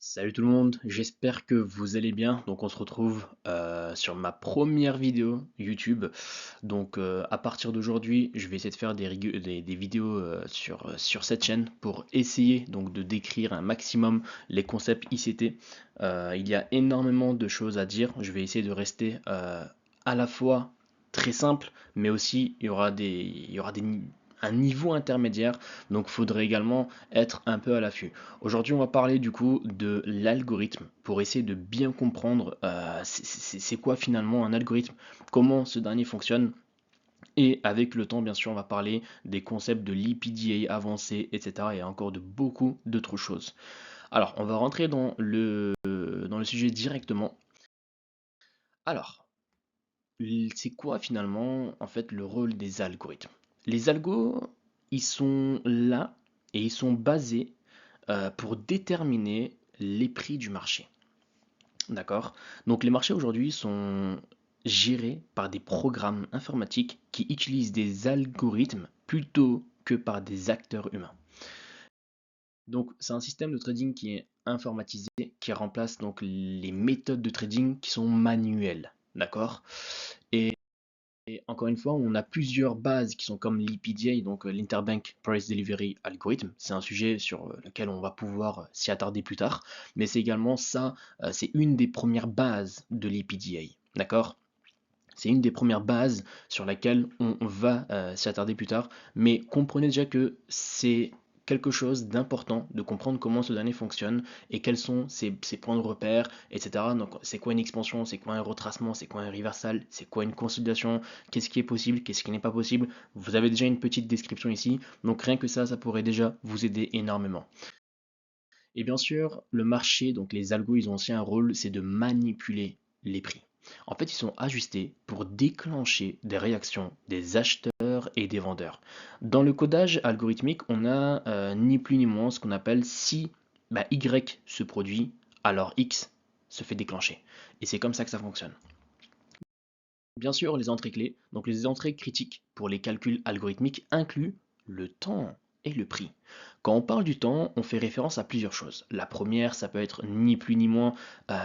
Salut tout le monde, j'espère que vous allez bien. Donc on se retrouve sur ma première vidéo YouTube. Donc à partir d'aujourd'hui, je vais essayer de faire des vidéos sur cette chaîne pour essayer donc de décrire un maximum les concepts ICT. Il y a énormément de choses à dire. Je vais essayer de rester à la fois très simple, mais aussi un niveau intermédiaire. Donc il faudrait également être un peu à l'affût. Aujourd'hui, on va parler du coup de l'algorithme pour essayer de bien comprendre c'est quoi finalement un algorithme, comment ce dernier fonctionne. Et avec le temps, bien sûr, on va parler des concepts de l'EPDA avancé, etc. et encore de beaucoup d'autres choses. Alors, on va rentrer dans le sujet directement. Alors, c'est quoi finalement en fait le rôle des algorithmes? Les algos, ils sont là et ils sont basés pour déterminer les prix du marché. D'accord? Donc les marchés aujourd'hui sont gérés par des programmes informatiques qui utilisent des algorithmes plutôt que par des acteurs humains. Donc c'est un système de trading qui est informatisé, qui remplace donc les méthodes de trading qui sont manuelles. D'accord? Et encore une fois, on a plusieurs bases qui sont comme l'EPDA, donc l'Interbank Price Delivery Algorithm. C'est un sujet sur lequel on va pouvoir s'y attarder plus tard. Mais c'est également ça, c'est une des premières bases de l'EPDA. D'accord? C'est une des premières bases sur laquelle on va s'y attarder plus tard. Mais comprenez déjà que c'est quelque chose d'important de comprendre comment ce dernier fonctionne et quels sont ses points de repère, etc. Donc, c'est quoi une expansion, c'est quoi un retracement, c'est quoi un reversal, c'est quoi une consolidation, qu'est-ce qui est possible, qu'est-ce qui n'est pas possible. Vous avez déjà une petite description ici, donc rien que ça pourrait déjà vous aider énormément. Et bien sûr, le marché, donc les algos, ils ont aussi un rôle, c'est de manipuler les prix. En fait, ils sont ajustés pour déclencher des réactions des acheteurs et des vendeurs. Dans le codage algorithmique, on a ni plus ni moins ce qu'on appelle si Y se produit, alors X se fait déclencher. Et c'est comme ça que ça fonctionne. Bien sûr, les entrées clés, donc les entrées critiques pour les calculs algorithmiques incluent le temps et le prix. Quand on parle du temps, on fait référence à plusieurs choses. La première, ça peut être ni plus ni moins euh,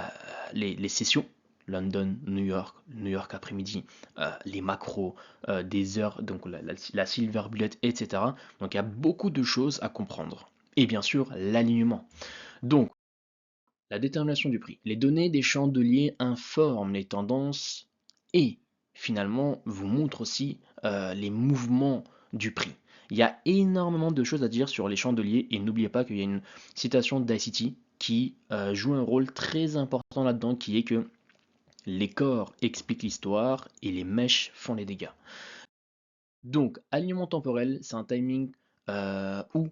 les sessions, London, New York, New York après-midi, les macros, des heures, donc la silver bullet, etc. Donc il y a beaucoup de choses à comprendre. Et bien sûr, l'alignement. Donc, la détermination du prix. Les données des chandeliers informent les tendances et finalement vous montrent aussi les mouvements du prix. Il y a énormément de choses à dire sur les chandeliers et n'oubliez pas qu'il y a une citation d'ICT qui joue un rôle très important là-dedans qui est que les corps expliquent l'histoire et les mèches font les dégâts. Donc, alignement temporel, c'est un timing où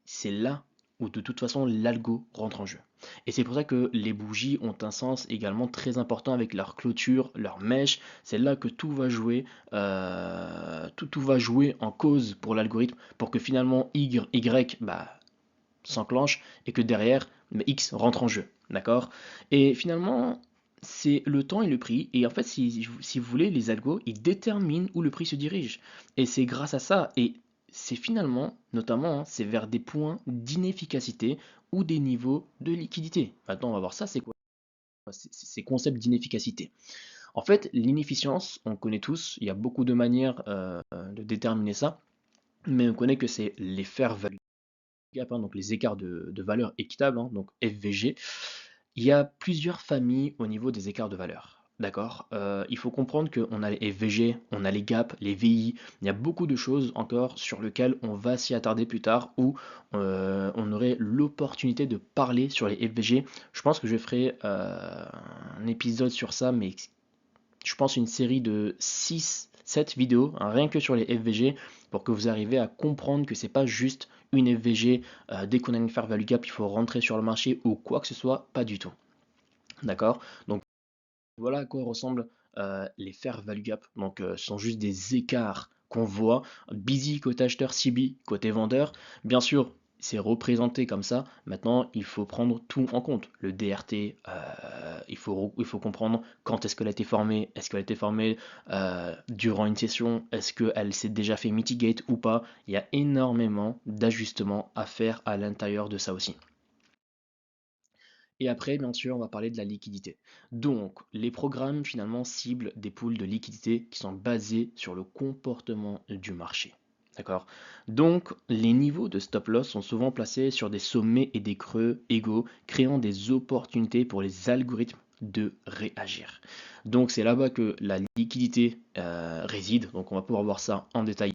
c'est là où de toute façon l'algo rentre en jeu. Et c'est pour ça que les bougies ont un sens également très important avec leur clôture, leur mèche. C'est là que tout va jouer, tout va jouer en cause pour l'algorithme pour que finalement Y s'enclenche et que derrière X rentre en jeu. D'accord? Et finalement, c'est le temps et le prix. Et en fait, si vous voulez, les algos, ils déterminent où le prix se dirige. Et c'est grâce à ça. Et c'est finalement, notamment, c'est vers des points d'inefficacité ou des niveaux de liquidité. Maintenant, on va voir ça, c'est quoi ces concepts d'inefficacité. En fait, l'inefficience, on connaît tous, il y a beaucoup de manières de déterminer ça, mais on connaît que c'est les fair value gap, hein, donc les écarts de valeur équitables, hein, donc FVG. Il y a plusieurs familles au niveau des écarts de valeur. D'accord. Il faut comprendre qu'on a les FVG, on a les gaps, les VI, il y a beaucoup de choses encore sur lesquelles on va s'y attarder plus tard où on aurait l'opportunité de parler sur les FVG. Je pense que je ferai un épisode sur ça, mais je pense une série de 6-7 vidéos, hein, rien que sur les FVG, pour que vous arrivez à comprendre que c'est pas juste une FVG, dès qu'on a une fair value gap, il faut rentrer sur le marché ou quoi que ce soit, pas du tout. D'accord? Donc voilà à quoi ressemblent les fair value gap. Donc ce sont juste des écarts qu'on voit. Busy côté acheteur, CB côté vendeur. Bien sûr, c'est représenté comme ça. Maintenant, il faut prendre tout en compte. Le DRT, il faut comprendre quand est-ce qu'elle a été formée. Est-ce qu'elle a été formée durant une session? Est-ce qu'elle s'est déjà fait mitigate ou pas? Il y a énormément d'ajustements à faire à l'intérieur de ça aussi. Et après, bien sûr, on va parler de la liquidité. Donc, les programmes finalement ciblent des pools de liquidité qui sont basés sur le comportement du marché. D'accord? Donc, les niveaux de stop loss sont souvent placés sur des sommets et des creux égaux, créant des opportunités pour les algorithmes de réagir. Donc, c'est là-bas que la liquidité réside. Donc, on va pouvoir voir ça en détail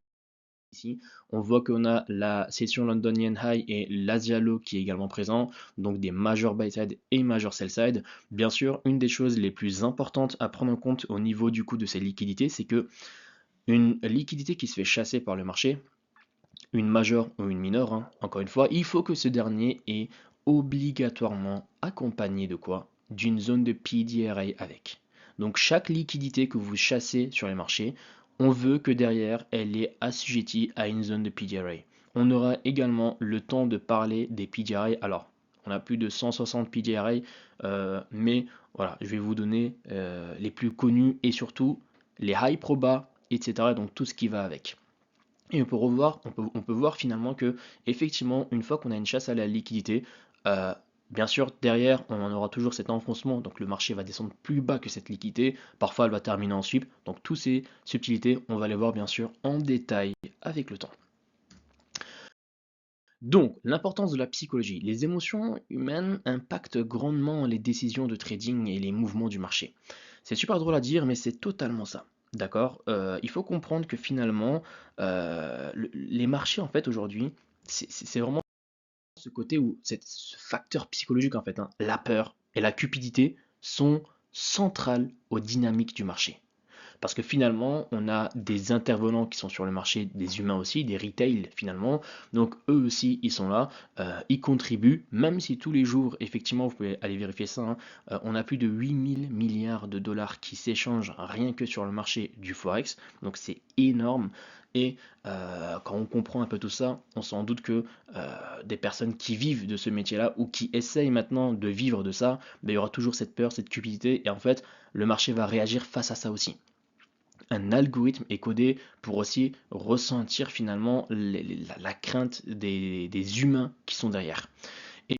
ici. On voit qu'on a la session Londonian High et l'Asia Low qui est également présent, donc des major buy side et major sell side. Bien sûr, une des choses les plus importantes à prendre en compte au niveau du coût de ces liquidités, c'est que une liquidité qui se fait chasser par le marché, une majeure ou une mineure, hein, encore une fois, il faut que ce dernier est obligatoirement accompagné de quoi? D'une zone de PDRA avec. Donc chaque liquidité que vous chassez sur les marchés, on veut que derrière, elle est assujettie à une zone de PDRA. On aura également le temps de parler des PDRA. Alors, on a plus de 160 PDRA, mais voilà, je vais vous donner les plus connus et surtout les high proba, etc. Donc tout ce qui va avec. Et on peut voir finalement que, effectivement, une fois qu'on a une chasse à la liquidité, euh, bien sûr, derrière, on en aura toujours cet enfoncement, donc le marché va descendre plus bas que cette liquidité, parfois elle va terminer en sweep, donc toutes ces subtilités, on va les voir bien sûr en détail avec le temps. Donc, l'importance de la psychologie. Les émotions humaines impactent grandement les décisions de trading et les mouvements du marché. C'est super drôle à dire, mais c'est totalement ça. D'accord? Il faut comprendre que finalement, les marchés, en fait, aujourd'hui, c'est vraiment ce côté où ce facteur psychologique, en fait, hein, la peur et la cupidité sont centrales aux dynamiques du marché. Parce que finalement, on a des intervenants qui sont sur le marché, des humains aussi, des retail finalement. Donc eux aussi, ils sont là, ils contribuent, même si tous les jours, effectivement, vous pouvez aller vérifier ça, hein, on a plus de 8000 milliards de dollars qui s'échangent rien que sur le marché du Forex. Donc c'est énorme. Et quand on comprend un peu tout ça, on se rend doute que des personnes qui vivent de ce métier-là ou qui essayent maintenant de vivre de ça, ben, il y aura toujours cette peur, cette cupidité. Et en fait, le marché va réagir face à ça aussi. Un algorithme est codé pour aussi ressentir finalement la crainte des humains qui sont derrière. Et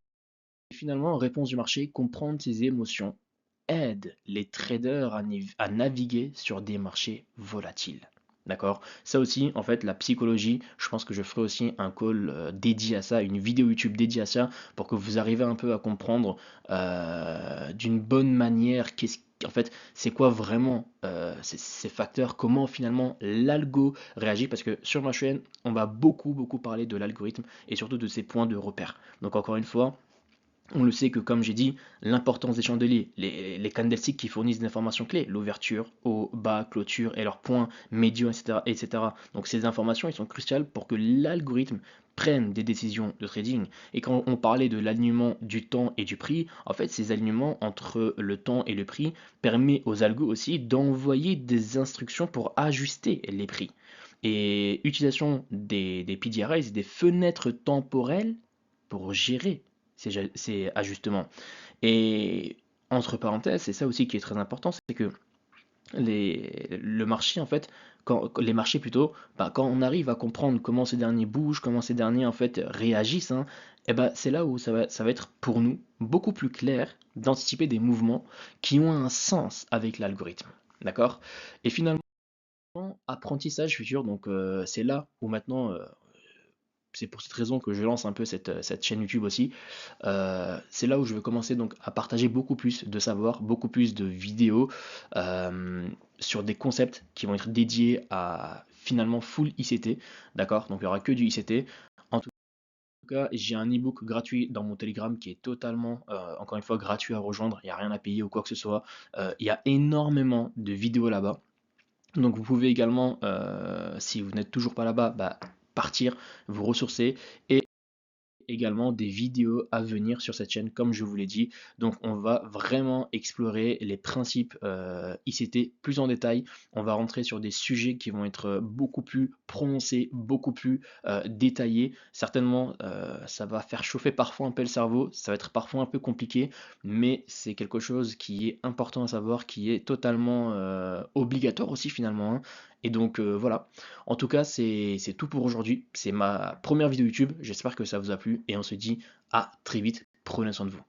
finalement, en réponse du marché, comprendre ces émotions aide les traders à naviguer sur des marchés volatiles. D'accord? Ça aussi, en fait, la psychologie, je pense que je ferai aussi un call dédié à ça, une vidéo YouTube dédiée à ça, pour que vous arrivez un peu à comprendre d'une bonne manière en fait, c'est quoi vraiment ces facteurs, comment finalement l'algo réagit, parce que sur ma chaîne, on va beaucoup parler de l'algorithme et surtout de ses points de repère. Donc encore une fois, on le sait que, comme j'ai dit, l'importance des chandeliers, les candlesticks qui fournissent des informations clés, l'ouverture, haut, bas, clôture et leurs points médiaux, etc., etc. Donc ces informations, elles sont cruciales pour que l'algorithme prenne des décisions de trading. Et quand on parlait de l'alignement du temps et du prix, en fait, ces alignements entre le temps et le prix permet aux algos aussi d'envoyer des instructions pour ajuster les prix. Et utilisation des PDRs, des fenêtres temporelles pour gérer ces ajustements. Et entre parenthèses, c'est ça aussi qui est très important, c'est que le marché, en fait, les marchés plutôt, bah, quand on arrive à comprendre comment ces derniers bougent, comment ces derniers en fait réagissent, hein, et ben c'est là où ça va être pour nous beaucoup plus clair d'anticiper des mouvements qui ont un sens avec l'algorithme. D'accord? Et finalement, apprentissage futur, donc c'est là où maintenant c'est pour cette raison que je lance un peu cette chaîne YouTube aussi. C'est là où je vais commencer donc à partager beaucoup plus de savoir, beaucoup plus de vidéos sur des concepts qui vont être dédiés à finalement full ICT. D'accord? Donc il n'y aura que du ICT. En tout cas, j'ai un ebook gratuit dans mon Telegram qui est totalement, encore une fois, gratuit à rejoindre. Il n'y a rien à payer ou quoi que ce soit. Il y a énormément de vidéos là-bas. Donc vous pouvez également, si vous n'êtes toujours pas là-bas, bah, partir, vous ressourcer et également des vidéos à venir sur cette chaîne, comme je vous l'ai dit. Donc, on va vraiment explorer les principes ICT plus en détail. On va rentrer sur des sujets qui vont être beaucoup plus prononcés, beaucoup plus détaillés. Certainement, ça va faire chauffer parfois un peu le cerveau. Ça va être parfois un peu compliqué, mais c'est quelque chose qui est important à savoir, qui est totalement obligatoire aussi finalement, hein. Et donc voilà. En tout cas, c'est tout pour aujourd'hui. C'est ma première vidéo YouTube. J'espère que ça vous a plu et on se dit à très vite. Prenez soin de vous.